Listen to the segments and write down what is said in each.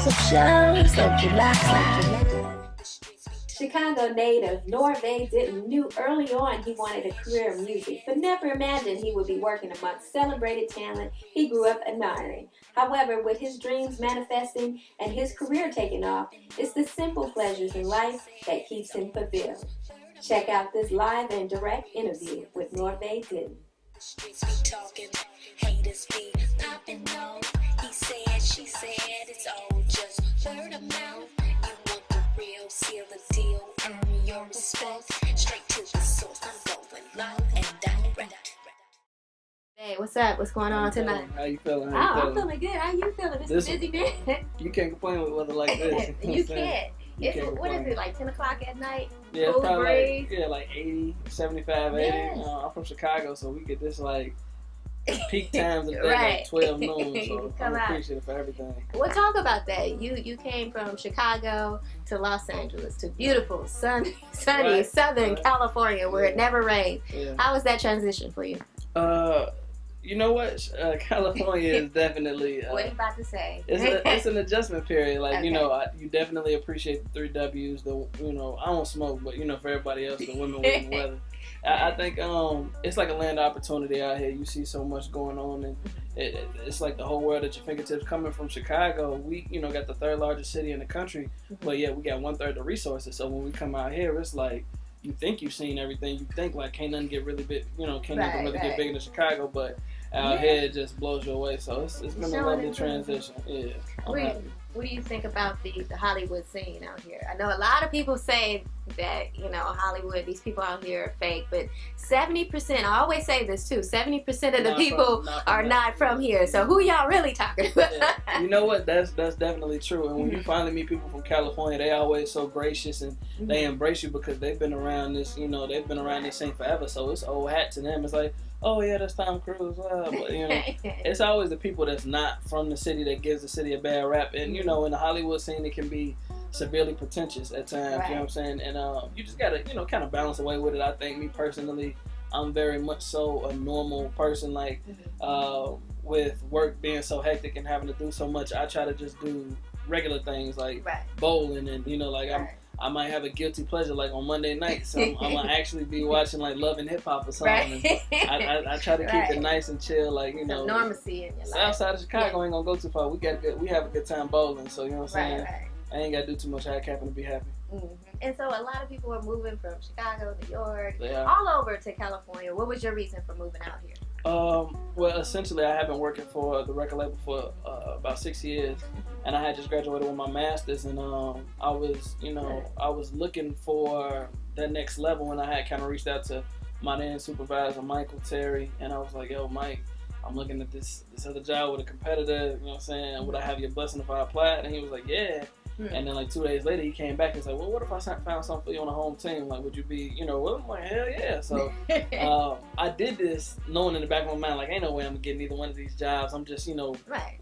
some shows that you like. Chicago native Norva Denton knew early on he wanted a career in music, but never imagined he would be working amongst celebrated talent he grew up admiring. However, with his dreams manifesting and his career taking off, it's the simple pleasures in life that keeps him fulfilled. Check out this live and direct interview with Norva Denton. Streets be talking, haters be popping on. He said, she said, it's all just word of mouth. You want the real, seal the deal, earn your respect. Straight to the source, I'm going live and direct. Hey, what's up? What's going on tonight? How you feeling? I'm feeling good. How you feeling, Mr. Busy Man? You can't complain with weather like this. You can't. What is it, like 10 o'clock at night? Yeah, Cool it's probably breeze? like 80, 75, 80. Yes. I'm from Chicago, so we get this like peak times of the day, Right. like 12 noon. You So come I'm out. appreciative for everything. Well, talk about that. You came from Chicago to Los Angeles to beautiful, sunny Right. Southern Right. California where it Yeah. never rains. Yeah. How was that transition for you? You know what? California is definitely. What are you about to say? It's an adjustment period. Like, you Okay. know, you definitely appreciate the 3 W's. I don't smoke, but, for everybody else, the women, weather, weather. I think it's like a land of opportunity out here. You see so much going on, and it's like the whole world at your fingertips. Coming from Chicago, we, got the 3rd largest city in the country, but yeah, we got 1/3 the resources. So when we come out here, it's like, you think you've seen everything. You think like can't nothing get really big, can't nothing really get big in Chicago, but out here it just blows you away. So it's been a lovely transition. Yeah. What do you think about the Hollywood scene out here? I know a lot of people say that, Hollywood, these people out here are fake, but 70%, I always say this too, 70% of the people are not from here. So who y'all really talking about? Yeah. You know what? That's definitely true. And when you finally meet people from California, they always so gracious and they embrace you because they've been around this, they've been around this scene forever. So it's old hat to them. It's like, oh yeah, that's Tom Cruise. But it's always the people that's not from the city that gives the city a bad rap. And in the Hollywood scene, it can be severely pretentious at times. Right. You know what I'm saying? And you just gotta kind of balance away with it. I think me personally, I'm very much so a normal person. Like with work being so hectic and having to do so much, I try to just do regular things like bowling and I might have a guilty pleasure like on Monday nights. So I'm gonna actually be watching like Love and Hip Hop or something. And I try to keep it nice and chill, like some normalcy in your life. South side of Chicago ain't gonna go too far. We have a good time bowling, so you know what I'm saying. I ain't gotta do too much. I happen to be happy. And so a lot of people are moving from Chicago, New York, Yeah. all over to California. What was your reason for moving out here? Well, essentially, I have been working for the record label for about 6 years, and I had just graduated with my master's, and I was looking for that next level, and I had kind of reached out to my then supervisor, Michael Terry, and I was like, yo, Mike, I'm looking at this other job with a competitor, you know what I'm saying, would I have your blessing if I applied? And he was like, yeah. And then like 2 days later, he came back and said, well, what if I found something for you on the home team? Like, would you be, well, I'm like, hell yeah. So I did this knowing in the back of my mind, like, ain't no way I'm getting either one of these jobs. I'm just,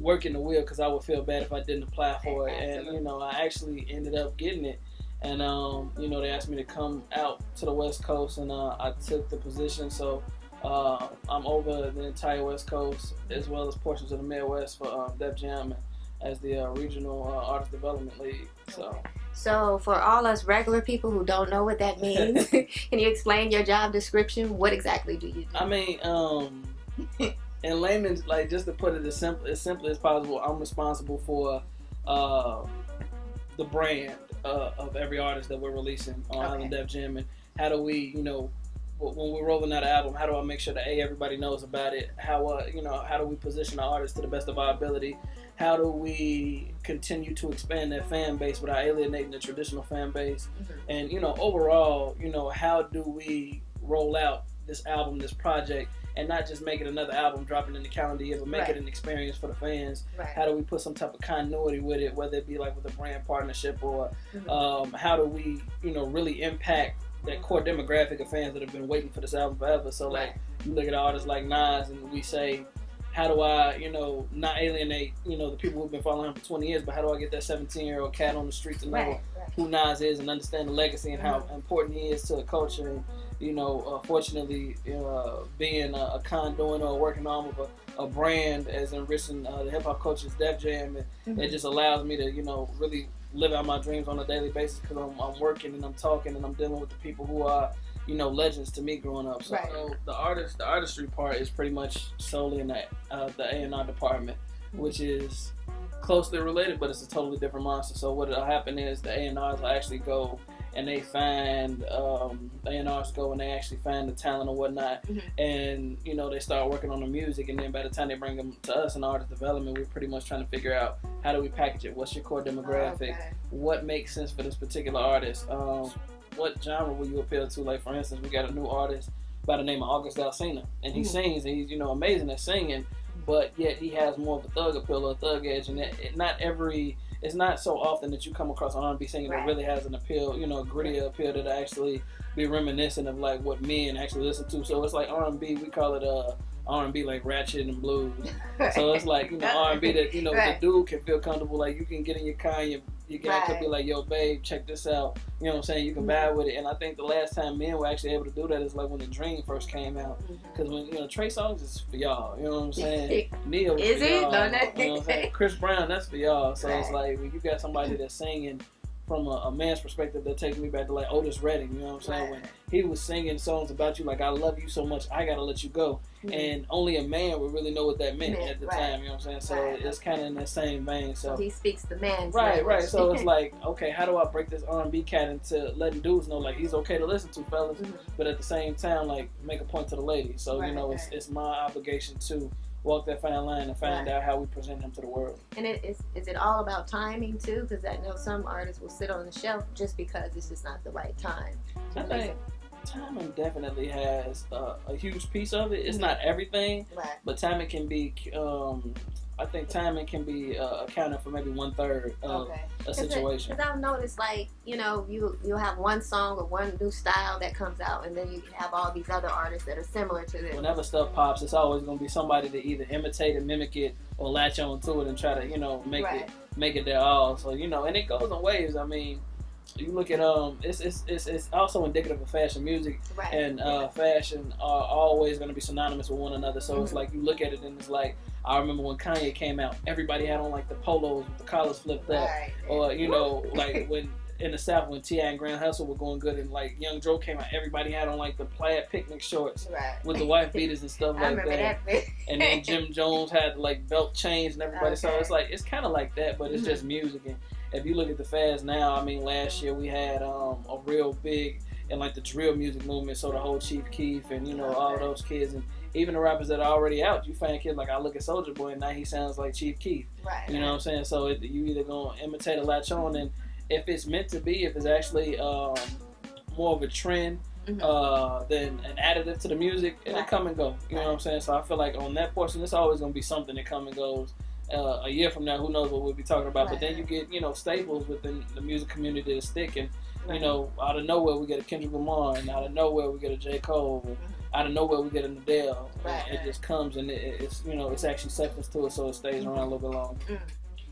working the wheel because I would feel bad if I didn't apply for it. And, I actually ended up getting it. And, they asked me to come out to the West Coast, and I took the position. So I'm over the entire West Coast as well as portions of the Midwest for Def Jam as the regional artist development lead. So for all us regular people who don't know what that means, can you explain your job description? What exactly do you do? I mean, in layman's, like, just to put it as simply as possible, I'm responsible for the brand of every artist that we're releasing on Island Def Jam, and how do we, when we're rolling out an album, how do I make sure that everybody knows about it? How how do we position the artist to the best of our ability? How do we continue to expand that fan base without alienating the traditional fan base? And overall, how do we roll out this album, this project, and not just make it another album dropping in the calendar year, but make it an experience for the fans? How do we put some type of continuity with it, whether it be like with a brand partnership or how do we really impact that core demographic of fans that have been waiting for this album forever? So like, you look at artists like Nas, and we say, how do I, not alienate, the people who've been following him for 20 years, but how do I get that 17-year-old cat on the street to know who Nas is and understand the legacy and how important he is to the culture? And, fortunately, being a conduit or a working arm of a brand as enriching the hip hop culture's Def Jam. It just allows me to, you know, really live out my dreams on a daily basis because I'm working and I'm talking and I'm dealing with the people who are, you know, legends to me growing up. So, so the artistry part is pretty much solely in the A&R department, which is closely related, but it's a totally different monster. So what will happen is the A&Rs will actually go and they find A&Rs go and they actually find the talent or whatnot, and you know they start working on the music, and then by the time they bring them to us in artist development, we're pretty much trying to figure out how do we package it, what's your core demographic, what makes sense for this particular artist, what genre will you appeal to. Like for instance, we got a new artist by the name of August Alsina, and he sings and he's, you know, amazing at singing, but yet he has more of a thug appeal or a thug edge, and it's not so often that you come across an R&B singer that really has an appeal, you know, a grittier appeal that actually be reminiscent of like what men actually listen to. So it's like R&B, we call it R&B like ratchet and blues. So it's like, you know, R&B that, you know, the dude can feel comfortable, like you can get in your car and your guy could be like, yo babe, check this out, you know what I'm saying, you can vibe with it. And I think the last time men were actually able to do that is like when The Dream first came out, because when, you know, Trey Songz is for y'all, you know what I'm saying, Neil is for y'all, you know what I'm saying, Chris Brown, that's for y'all. So it's like when you got somebody that's singing from a man's perspective, that takes me back to like Otis Redding, you know what I'm saying, when he was singing songs about you like, I love you so much, I gotta let you go, and only a man would really know what that meant at the time, you know what I'm saying, so it's kind of in that same vein. So he speaks the man's right, so it's like, okay, how do I break this R&B cat into letting dudes know like he's okay to listen to, fellas, but at the same time like make a point to the ladies. So you know, it's my obligation to walk that fine line and find out how we present him to the world. And is it all about timing too? Because I know some artists will sit on the shelf just because it's just not the right time. I think timing definitely has a huge piece of it. It's not everything, but timing can be. I think timing can be accounted for maybe 1/3 of a situation. Because I've noticed, like, you know, you'll have one song or one new style that comes out, and then you have all these other artists that are similar to this. Whenever stuff pops, it's always going to be somebody to either imitate and mimic it or latch on to it and try to, you know, make it their all. So, you know, and it goes in waves. I mean, you look at it's also indicative of fashion music, and fashion are always going to be synonymous with one another. So it's like you look at it and it's like, I remember when Kanye came out, everybody had on like the polos with the collars flipped up, or you know, like when in the South when T.I. and Grand Hustle were going good, and like Young Joe came out, everybody had on like the plaid picnic shorts with the wife beaters and stuff like that. And then Jim Jones had like belt chains and everybody. So it's like, it's kind of like that, but it's just music. And if you look at the fast now, I mean, last year we had a real big and like the drill music movement. So the whole Chief Keef and, you know, all those kids, and even the rappers that are already out, you find kids like, I look at Soulja Boy and now he sounds like Chief Keef. You know what I'm saying? So you either gonna imitate or latch on, and if it's meant to be, if it's actually more of a trend than an additive to the music, it'll come and go. You know what I'm saying? So I feel like on that portion, it's always gonna be something that come and goes. A year from now, who knows what we'll be talking about? But then you get, you know, staples within the music community that stick, and you know, out of nowhere we get a Kendrick Lamar, and out of nowhere we get a J. Cole, and out of nowhere we get an Adele. It just comes, and it's, you know, it's actually substance to it, so it stays around a little bit longer.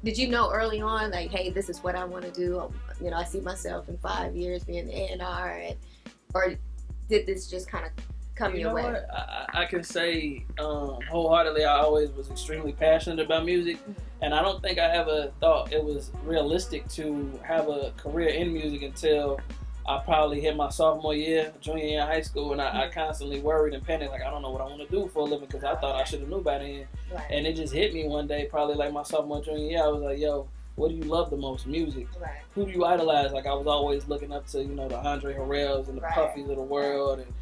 Did you know early on, like, hey, this is what I want to do? You know, I see myself in 5 years being the A&R, or did this just kind of come your way? What? I can say wholeheartedly, I always was extremely passionate about music, and I don't think I ever thought it was realistic to have a career in music until I probably hit my sophomore year, junior year in high school, and I constantly worried and panicked, like, I don't know what I want to do for a living, because I thought I should have knew by then. And it just hit me one day, probably like my sophomore, junior year. I was like, yo, what do you love the most? Music. Who do you idolize? Like, I was always looking up to, you know, the Andre Harrells and the Puffies of the world, and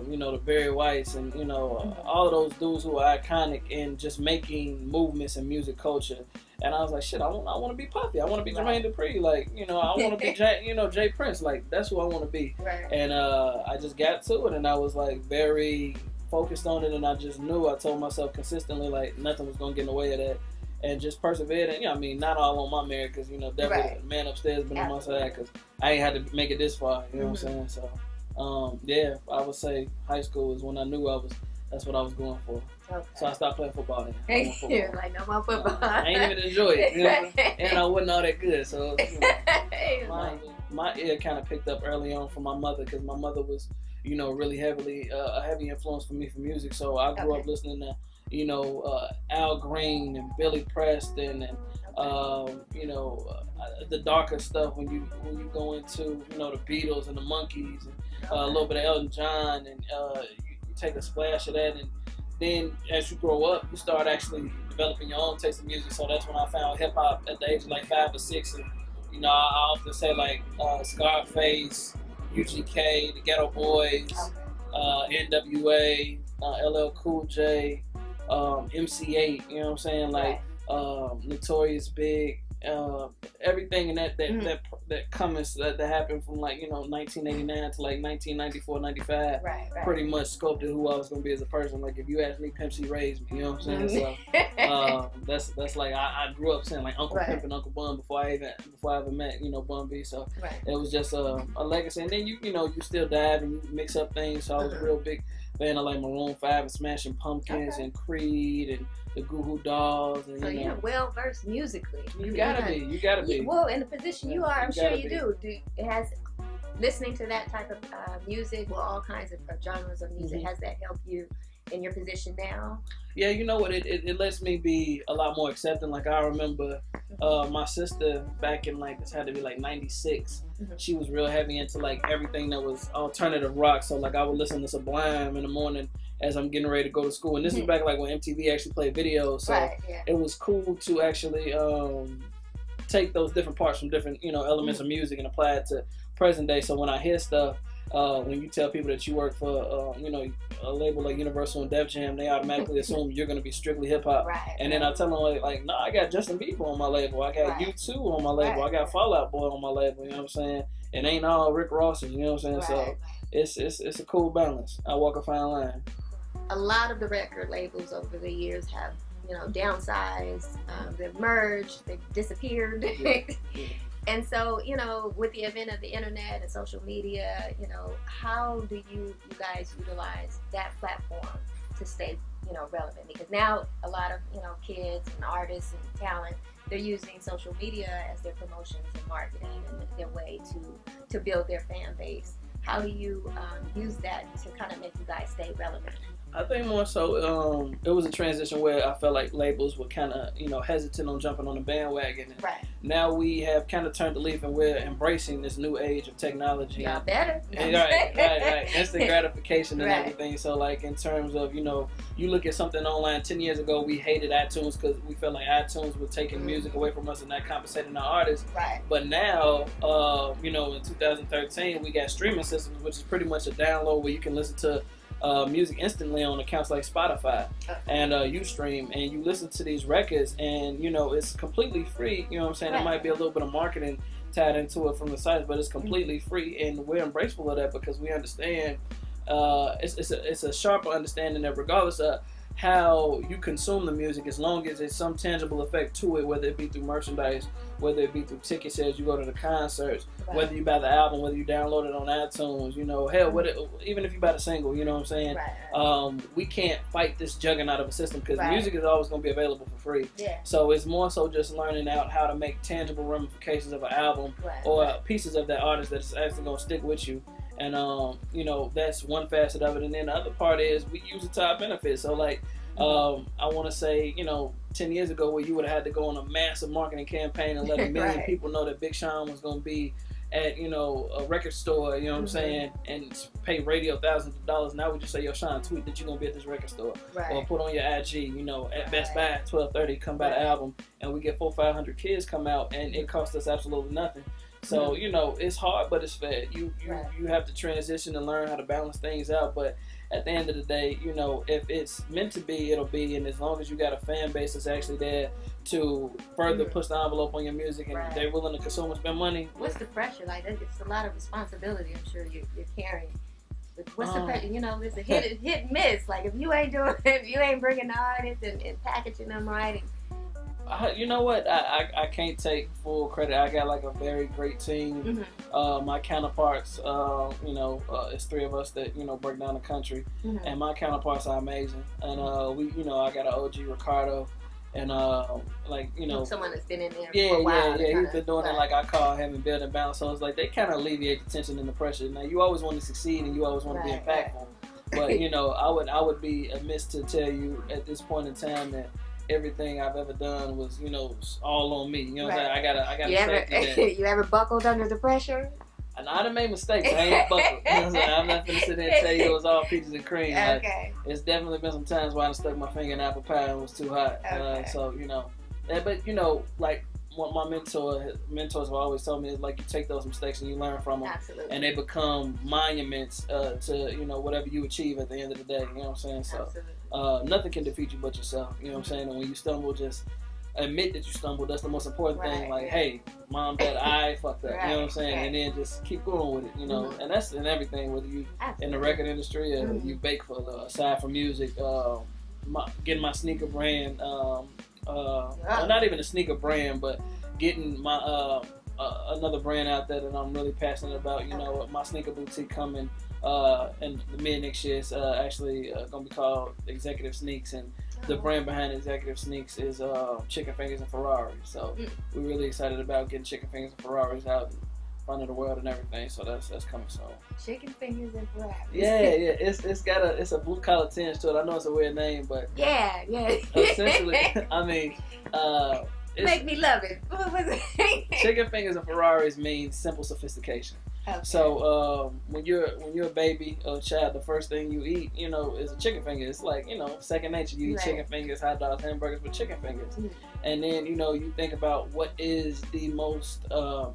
you know, the Barry Whites, and you know, all of those dudes who are iconic in just making movements in music culture. And I was like, shit, I want to be Puffy. I want to be Jermaine Dupri. Like, you know, I want to be Jay Prince. Like, that's who I want to be. And I just got to it, and I was like very focused on it, and I just knew, I told myself consistently, like, nothing was gonna get in the way of that, and just persevered. And, you know, I mean, not all on my merit, because, you know, definitely the man upstairs been on my side, because I ain't had to make it this far, you know what I'm saying? So yeah, I would say high school is when I knew that's what I was going for. So I stopped playing football then. Like, no more football. I ain't even enjoy it, you know? And I wasn't all that good, so you know, my ear kind of picked up early on from my mother, because my mother was, you know, really heavy influence for me for music. So I grew up listening to Al Green and Billy Preston and the darker stuff when you go into the Beatles and the Monkees and a little bit of Elton John and you take a splash of that, and then as you grow up you start actually developing your own taste of music. So that's when I found hip hop at the age of like 5 or 6, and I often say like Scarface, UGK, the Ghetto Boys, NWA, LL Cool J, MC8, you know what I'm saying, like Notorious Big, everything in that comments that happened from like 1989 to like 1994, 95, pretty much sculpted who I was gonna be as a person. Like if you ask me, Pimp C raised me, you know what I'm saying? So that's like I grew up saying like Uncle Pimp and Uncle Bun before I ever met Bun B. So it was just a legacy. And then you still dive and you mix up things. So I was a real big fan of like Maroon 5 and Smashing Pumpkins and Creed and the Goo Goo Dolls. And, so you're well versed musically. You gotta be. Well, in the position you are, I'm sure you do. It has listening to that type of music, well, all kinds of genres of music. Has that helped you in your position now? Yeah, you know what? It lets me be a lot more accepting. Like I remember my sister back in like this had to be like 96. She was real heavy into like everything that was alternative rock. So like I would listen to Sublime in the morning as I'm getting ready to go to school. And this is back like when MTV actually played videos. So it was cool to actually take those different parts from different elements of music and apply it to present day. So when I hear stuff, when you tell people that you work for a label like Universal and Def Jam, they automatically assume you're going to be strictly hip hop. And then I tell them like, no, I got Justin Bieber on my label, I got U2 on my label, I got Fall Out Boy on my label. You know what I'm saying? It ain't all Rick Ross's. You know what I'm saying? So it's a cool balance. I walk a fine line. A lot of the record labels over the years have downsized, they've merged, they've disappeared. And so, with the advent of the internet and social media, how do you guys utilize that platform to stay, relevant? Because now a lot of, kids and artists and talent, they're using social media as their promotions and marketing and their way to build their fan base. How do you use that to kind of make you guys stay relevant? I think more so, it was a transition where I felt like labels were kind of, hesitant on jumping on the bandwagon. And now we have kind of turned the leaf and we're embracing this new age of technology. Y'all better. Right. Instant gratification and everything. So, like, in terms of, you look at something online 10 years ago, we hated iTunes because we felt like iTunes was taking music away from us and not compensating our artists. But now, in 2013, we got streaming systems, which is pretty much a download where you can listen to music instantly on accounts like Spotify and Ustream, and you listen to these records and it's completely free. You know what I'm saying? There might be a little bit of marketing tied into it from the sites, but it's completely free, and we're embraceful of that because we understand it's a sharper understanding that regardless of how you consume the music, as long as there's some tangible effect to it, whether it be through merchandise, whether it be through ticket sales, you go to the concerts, whether you buy the album, whether you download it on iTunes, hell, even if you buy the single, you know what I'm saying? We can't fight this juggernaut of a system because music is always going to be available for free. So it's more so just learning out how to make tangible ramifications of an album or pieces of that artist that's actually going to stick with you. And, that's one facet of it. And then the other part is we use it to our benefit. So, like, I want to say, 10 years ago where you would have had to go on a massive marketing campaign and let a million people know that Big Sean was going to be at, a record store, you know what I'm saying, and pay radio thousands of dollars. Now we just say, yo, Sean, tweet that you're going to be at this record store. Or put on your IG, at Best Buy at 12:30, come buy the album. And we get 400-500 kids come out, and it costs us absolutely nothing. So, it's hard, but it's fair. You have to transition and learn how to balance things out. But at the end of the day, if it's meant to be, it'll be. And as long as you got a fan base that's actually there to further push the envelope on your music and they're willing to consume and spend money. What's the pressure? Like, it's a lot of responsibility, I'm sure you're carrying. But what's the pressure? It's a hit and miss. Like, if you ain't bringing the artists and packaging them right and you know what? I can't take full credit. I got like a very great team. My counterparts, it's 3 of us that break down the country, and my counterparts are amazing. And I got an OG Ricardo, and someone that's been in there for a while. He's been doing it like I call him and build and balance. So it's like they kind of alleviate the tension and the pressure. Now you always want to succeed and you always want to be impactful. But you know, I would be amiss to tell you at this point in time that everything I've ever done was, you know, all on me. You know what I'm saying? I gotta say that. You ever buckled under the pressure? And I done made mistakes. I ain't buckled. You know what I'm saying? I'm not gonna sit there and tell you it was all peaches and cream. Like, Okay. it's definitely been some times where I stuck my finger in apple pie and it was too hot. Okay. So you know, but you know, like what my mentors have always told me is like, you take those mistakes and you learn from them. Absolutely. And they become monuments to, you know, whatever you achieve at the end of the day. You know what I'm saying? So nothing can defeat you but yourself. You know what I'm saying? And when you stumble, just admit that you stumbled. That's the most important thing. Like, hey, mom, dad, I fucked up. You know what I'm saying? And then just keep going with it. You know, and that's in everything. Whether you in the record industry or you bake for aside from music, getting my sneaker brand. Well, not even a sneaker brand, but getting my another brand out there that I'm really passionate about. You know, my sneaker boutique coming in the mid next year is actually gonna be called Executive Sneaks, and the brand behind Executive Sneaks is Chicken Fingers and Ferraris. So we're really excited about getting Chicken Fingers and Ferraris out in front of the world and everything. So that's coming soon. Chicken Fingers and Ferraris. Yeah. It's a blue collar tinge to it. I know it's a weird name, but yeah. Essentially, I mean, make me love it. What was it? Chicken Fingers and Ferraris means simple sophistication. Okay. So when you're a baby or a child, the first thing you eat, you know, is a chicken finger. It's like, you know, second nature. You eat chicken fingers, hot dogs, hamburgers with chicken fingers. And then, you know, you think about what is the most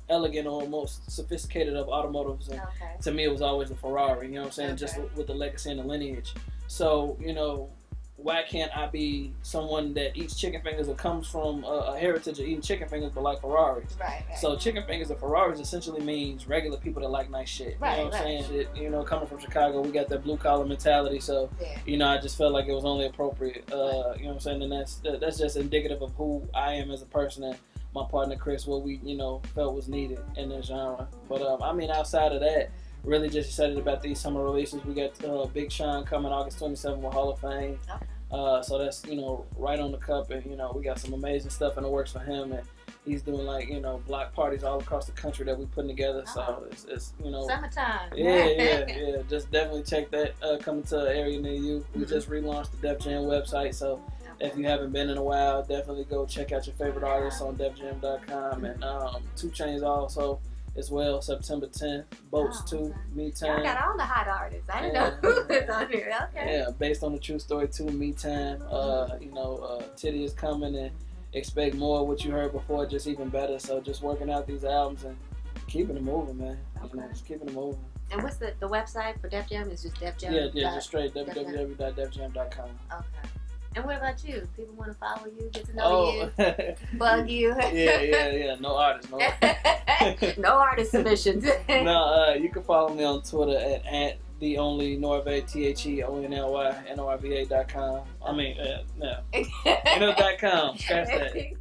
elegant or most sophisticated of automotives. And to me, it was always a Ferrari, you know what I'm saying? Just with the legacy and the lineage. So, you know, why can't I be someone that eats chicken fingers or comes from a heritage of eating chicken fingers but like Ferraris? Right. So chicken fingers and Ferraris essentially means regular people that like nice shit. You know what I'm saying? Shit, you know, coming from Chicago, we got that blue collar mentality. So, you know, I just felt like it was only appropriate. You know what I'm saying? And that's just indicative of who I am as a person and my partner Chris, what we, you know, felt was needed in this genre. But I mean, outside of that, really just excited about these summer releases. We got Big Sean coming August 27th with Hall of Fame. So that's, you know, right on the cup, and you know, we got some amazing stuff in the works for him, and he's doing like, you know, block parties all across the country that we putting together. So it's you know, summertime. Yeah. Just definitely check that coming to an area near you. We just relaunched the Def Jam website, so if you haven't been in a while, definitely go check out your favorite artists on DefJam.com, and 2 Chainz also as well, September 10th, Boats 2, Me Time. I got all the hot artists. I didn't know who was on here. Okay. Yeah, based on the true story 2, Me Time. You know, Titty is coming, and expect more of what you heard before, just even better. So just working out these albums and keeping it moving, man. You know, just keeping it moving. And what's the website for Def Jam? Is just Def Jam? Yeah, just straight www.defjam.com. Okay. And what about you? People want to follow you, get to know you, bug you. Yeah. No artists. No artist submissions. No, you can follow me on Twitter at the only Norva, TheOnly NorVA.com. I mean, no. .com. Scratch that.